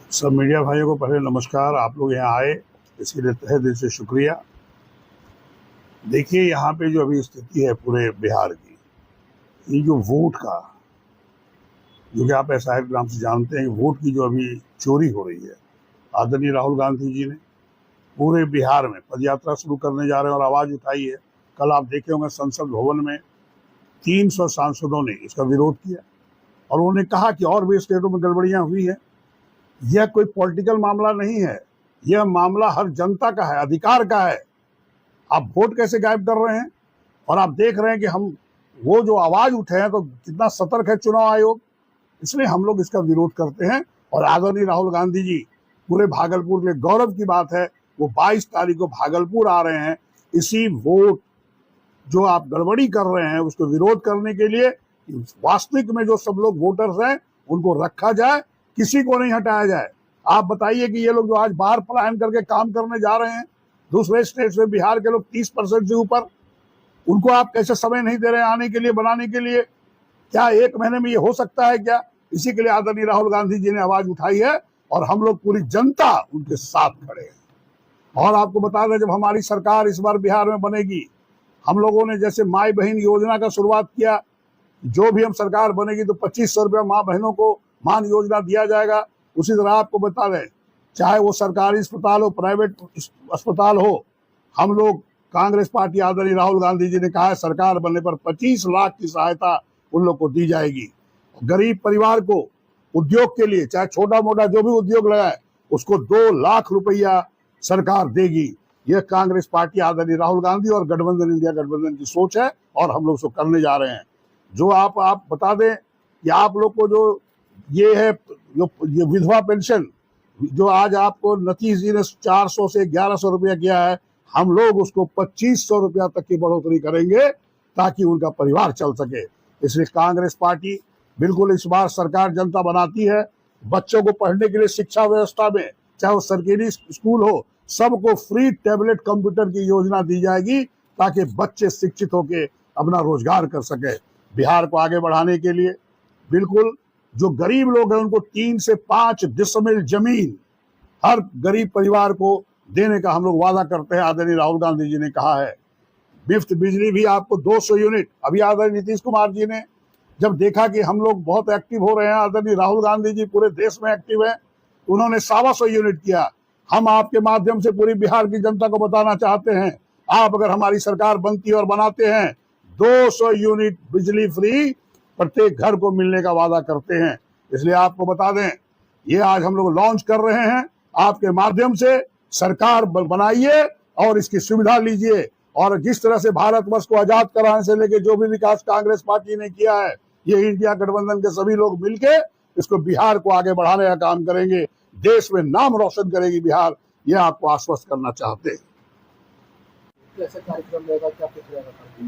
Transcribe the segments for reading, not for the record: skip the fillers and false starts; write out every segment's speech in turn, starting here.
सब मीडिया भाइयों को पहले नमस्कार। आप लोग यहाँ आए इसके लिए तहे दिल से शुक्रिया। देखिए यहाँ पे जो अभी स्थिति है पूरे बिहार की, ये जो वोट का, जो कि आप ऐसा ग्राम से जानते हैं, वोट की जो अभी चोरी हो रही है, आदरणीय राहुल गांधी जी ने पूरे बिहार में पदयात्रा शुरू करने जा रहे हैं और आवाज़ उठाई है। कल आप देखे होंगे संसद भवन में 300 सांसदों ने इसका विरोध किया और उन्होंने कहा कि और भी स्टेटों में गड़बड़ियाँ हुई हैं। यह कोई पॉलिटिकल मामला नहीं है, यह मामला हर जनता का है, अधिकार का है। आप वोट कैसे गायब कर रहे हैं? और आप देख रहे हैं कि हम वो जो आवाज उठे हैं तो कितना सतर्क है चुनाव आयोग, इसलिए हम लोग इसका विरोध करते हैं। और आदरणीय राहुल गांधी जी पूरे भागलपुर के गौरव की बात है, वो 22 तारीख को भागलपुर आ रहे हैं। इसी वोट जो आप गड़बड़ी कर रहे हैं उसको विरोध करने के लिए वास्तविक में जो सब लोग वोटर्स हैं उनको रखा जाए, किसी को नहीं हटाया जाए। आप बताइए कि ये लोग जो आज बाहर पलायन करके काम करने जा रहे हैं दूसरे स्टेट से, बिहार के लोग 30% से ऊपर, उनको आप कैसे समय नहीं दे रहे हैं आने के लिए, बनाने के लिए? क्या एक महीने में ये हो सकता है क्या? इसी के लिए आदरणीय राहुल गांधी जी ने आवाज उठाई है और हम लोग पूरी जनता उनके साथ खड़े हैं। और आपको बता दें, जब हमारी सरकार इस बार बिहार में बनेगी, हम लोगों ने जैसे माई बहन योजना का शुरुआत किया, जो भी हम सरकार बनेगी तो 2500 रुपया माँ बहनों को मान योजना दिया जाएगा। उसी तरह आपको बता दें, चाहे वो सरकारी अस्पताल हो, प्राइवेट अस्पताल हो, हम लोग कांग्रेस पार्टी आदरणीय राहुल गांधी जी ने कहा है सरकार बनने पर 25 लाख की सहायता उन लोग को दी जाएगी। गरीब परिवार को उद्योग के लिए, चाहे छोटा मोटा जो भी उद्योग लगाए, उसको 2 लाख रुपया सरकार देगी। यह कांग्रेस पार्टी आदरणीय राहुल गांधी और गठबंधन इंडिया गठबंधन की सोच है और हम लोग उसको करने जा रहे हैं। जो आप बता दें कि आप लोग को जो ये है, जो ये विधवा पेंशन जो आज आपको नीतीश जी ने 400 से 1100 रुपया किया है, हम लोग उसको 2500 रुपया तक की बढ़ोतरी करेंगे ताकि उनका परिवार चल सके। इसलिए कांग्रेस पार्टी बिल्कुल इस बार सरकार जनता बनाती है। बच्चों को पढ़ने के लिए शिक्षा व्यवस्था में, चाहे वो सरकारी स्कूल हो, सबको फ्री टैबलेट कंप्यूटर की योजना दी जाएगी ताकि बच्चे शिक्षित होकर अपना रोजगार कर सके। बिहार को आगे बढ़ाने के लिए बिल्कुल जो गरीब लोग हैं उनको 3 से 5 डिसमिल जमीन हर गरीब परिवार को देने का हम लोग वादा करते हैं। आदरणीय राहुल गांधी जी ने कहा है मुफ्त बिजली भी आपको 200 यूनिट। अभी आदरणीय नीतीश कुमार जी ने जब देखा कि हम लोग बहुत एक्टिव हो रहे हैं, आदरणीय राहुल गांधी जी पूरे देश में एक्टिव है, उन्होंने 125 यूनिट किया। हम आपके माध्यम से पूरी बिहार की जनता को बताना चाहते हैं, आप अगर हमारी सरकार बनती है और बनाते हैं, 200 यूनिट बिजली फ्री प्रत्येक घर को मिलने का वादा करते हैं। इसलिए आपको बता दें, ये आज हम लोग लॉन्च कर रहे हैं। आपके माध्यम से सरकार बनाइए और इसकी सुविधा लीजिए। और जिस तरह से भारतवर्ष को आजाद कराने से लेकर जो भी विकास कांग्रेस पार्टी ने किया है, ये इंडिया गठबंधन के सभी लोग मिलके इसको बिहार को आगे बढ़ाने का काम करेंगे। देश में नाम रोशन करेगी बिहार, ये आपको आश्वस्त करना चाहते हैं।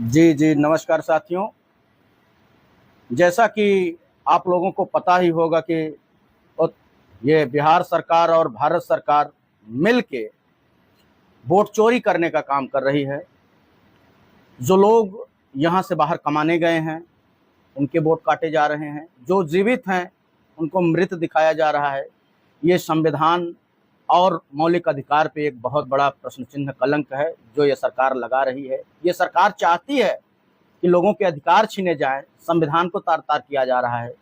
जी जी, नमस्कार साथियों। जैसा कि आप लोगों को पता ही होगा कि ये बिहार सरकार और भारत सरकार मिलके वोट चोरी करने का काम कर रही है। जो लोग यहाँ से बाहर कमाने गए हैं उनके वोट काटे जा रहे हैं, जो जीवित हैं उनको मृत दिखाया जा रहा है। ये संविधान और मौलिक अधिकार पे एक बहुत बड़ा प्रश्न चिन्ह, कलंक है जो ये सरकार लगा रही है। ये सरकार चाहती है कि लोगों के अधिकार छीने जाएं, संविधान को तार तार किया जा रहा है।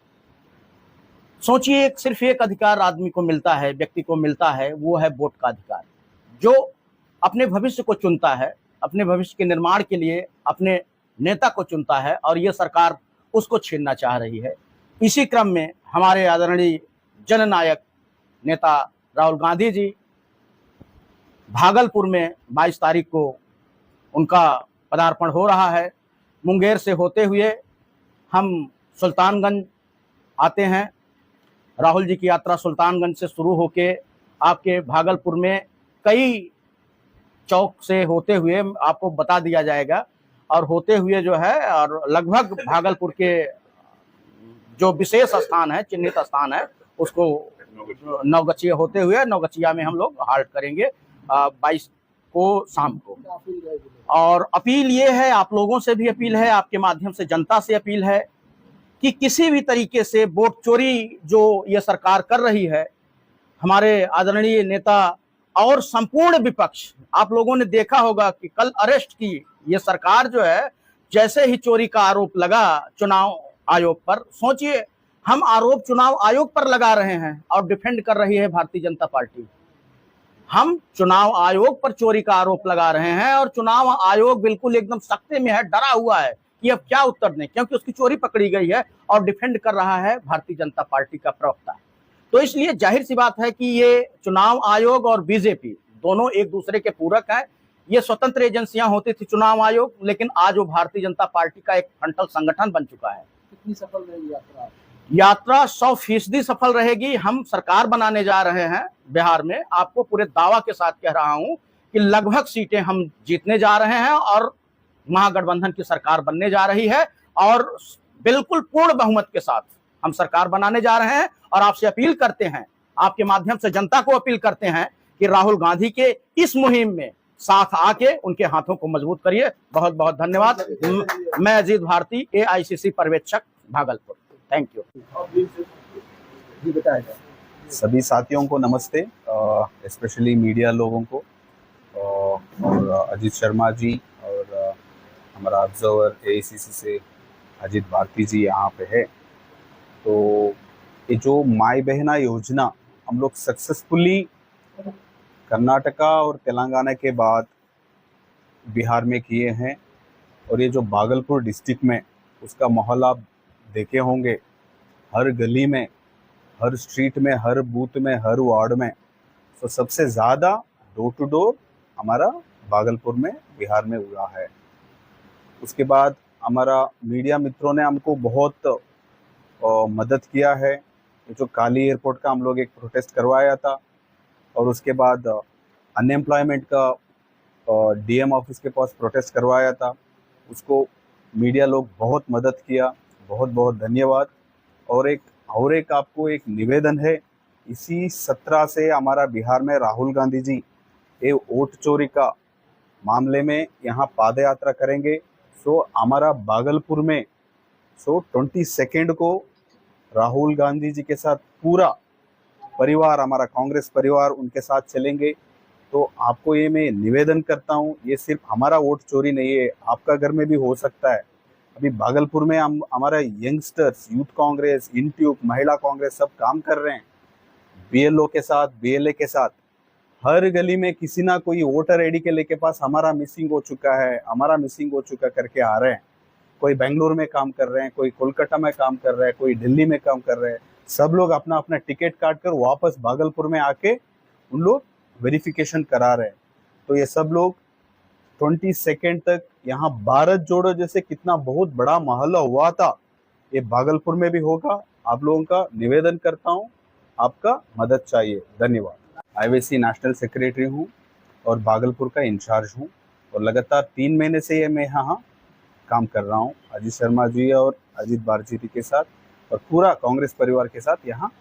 सोचिए, सिर्फ एक अधिकार आदमी को मिलता है, व्यक्ति को मिलता है, वो है वोट का अधिकार, जो अपने भविष्य को चुनता है, अपने भविष्य के निर्माण के लिए अपने नेता को चुनता है, और ये सरकार उसको छीनना चाह रही है। इसी क्रम में हमारे आदरणीय जननायक नेता राहुल गांधी जी भागलपुर में 22 तारीख को उनका पदार्पण हो रहा है। मुंगेर से होते हुए हम सुल्तानगंज आते हैं। राहुल जी की यात्रा सुल्तानगंज से शुरू होके आपके भागलपुर में कई चौक से होते हुए आपको बता दिया जाएगा, और होते हुए जो है और लगभग भागलपुर के जो विशेष स्थान है, चिन्हित स्थान है, उसको नवगछिया होते हुए नवगछिया में हम लोग हाल्ट करेंगे 22 को शाम को। और अपील ये है, आप लोगों से भी अपील है, आपके माध्यम से जनता से अपील है कि किसी भी तरीके से वोट चोरी जो ये सरकार कर रही है हमारे आदरणीय नेता और संपूर्ण विपक्ष, आप लोगों ने देखा होगा कि कल अरेस्ट की ये सरकार जो है, जैसे ही चोरी का आरोप लगा चुनाव आयोग पर, सोचिए हम आरोप चुनाव आयोग पर लगा रहे हैं और डिफेंड कर रही है भारतीय जनता पार्टी। हम चुनाव आयोग पर चोरी का आरोप लगा रहे हैं और चुनाव आयोग बिल्कुल एकदम सख्ते में है, डरा हुआ है कि अब क्या उत्तर दें, क्योंकि उसकी चोरी पकड़ी गई है और डिफेंड कर रहा है भारतीय जनता पार्टी का प्रवक्ता। तो इसलिए जाहिर सी बात है कि ये चुनाव आयोग और बीजेपी दोनों एक दूसरे के पूरक हैं। ये स्वतंत्र एजेंसियां होती थी चुनाव आयोग, लेकिन आज वो भारतीय जनता पार्टी का एक फ्रंटल संगठन बन चुका है। कितनी सफल रहेगी यात्रा? यात्रा 100% सफल रहेगी। हम सरकार बनाने जा रहे हैं बिहार में, आपको पूरे दावा के साथ कह रहा हूं कि लगभग सीटें हम जीतने जा रहे हैं और महागठबंधन की सरकार बनने जा रही है और बिल्कुल पूर्ण बहुमत के साथ हम सरकार बनाने जा रहे हैं। और आपसे अपील करते हैं, आपके माध्यम से जनता को अपील करते हैं कि राहुल गांधी के इस मुहिम में साथ आके उनके हाथों को मजबूत करिए। बहुत बहुत धन्यवाद। मैं अजीत भारती, AICC पर्यवेक्षक, भागलपुर। Thank you. जी बताएगा। सभी साथियों को नमस्ते, स्पेशली मीडिया लोगों को, और अजीत शर्मा जी और हमारा ऑब्जर्वर AICC से अजीत भारती जी यहाँ पे है। तो ये जो माई बहना योजना हम लोग सक्सेसफुली कर्नाटका और तेलंगाना के बाद बिहार में किए हैं, और ये जो भागलपुर डिस्ट्रिक्ट में उसका माहौल आप देखे होंगे, हर गली में, हर स्ट्रीट में, हर बूथ में, हर वार्ड में। तो सबसे ज़्यादा डोर टू डोर हमारा भागलपुर में बिहार में हुआ है। उसके बाद हमारा मीडिया मित्रों ने हमको बहुत मदद किया है। जो काली एयरपोर्ट का हम लोग एक प्रोटेस्ट करवाया था, और उसके बाद अनएम्प्लॉयमेंट का DM ऑफिस के पास प्रोटेस्ट करवाया था, उसको मीडिया लोग बहुत मदद किया। बहुत बहुत धन्यवाद। और एक आपको एक निवेदन है, इसी 17 से हमारा बिहार में राहुल गांधी जी ये वोट चोरी का मामले में यहाँ पाद यात्रा करेंगे। सो हमारा भागलपुर में 22 को राहुल गांधी जी के साथ पूरा परिवार, हमारा कांग्रेस परिवार उनके साथ चलेंगे। तो आपको ये मैं निवेदन करता हूँ, ये सिर्फ हमारा वोट चोरी नहीं है, आपका घर में भी हो सकता है। अभी भागलपुर में हम हमारा यंगस्टर्स, यूथ कांग्रेस, इंट्यूब, महिला कांग्रेस सब काम कर रहे हैं, BLO के साथ, BLA के साथ। हर गली में किसी ना कोई वोटर ID के लेके पास हमारा मिसिंग हो चुका है, हमारा मिसिंग हो चुका करके आ रहे हैं। कोई बेंगलुरु में काम कर रहे हैं, कोई कोलकाता में काम कर रहे हैं, कोई दिल्ली में काम कर रहे हैं। सब लोग अपना अपना टिकट काट कर वापस भागलपुर में आके उन लोग वेरिफिकेशन करा रहे हैं। तो ये सब लोग 22 तक यहाँ भारत जोड़ो जैसे कितना बहुत बड़ा महल्ला हुआ था, ये भागलपुर में भी होगा। आप लोगों का निवेदन करता हूँ, आपका मदद चाहिए। धन्यवाद। IWC नेशनल सेक्रेटरी हूँ और भागलपुर का इंचार्ज हूँ, और लगातार 3 महीने से ये मैं यहाँ काम कर रहा हूँ अजीत शर्मा जी और अजीत भारती के साथ और पूरा कांग्रेस परिवार के साथ यहाँ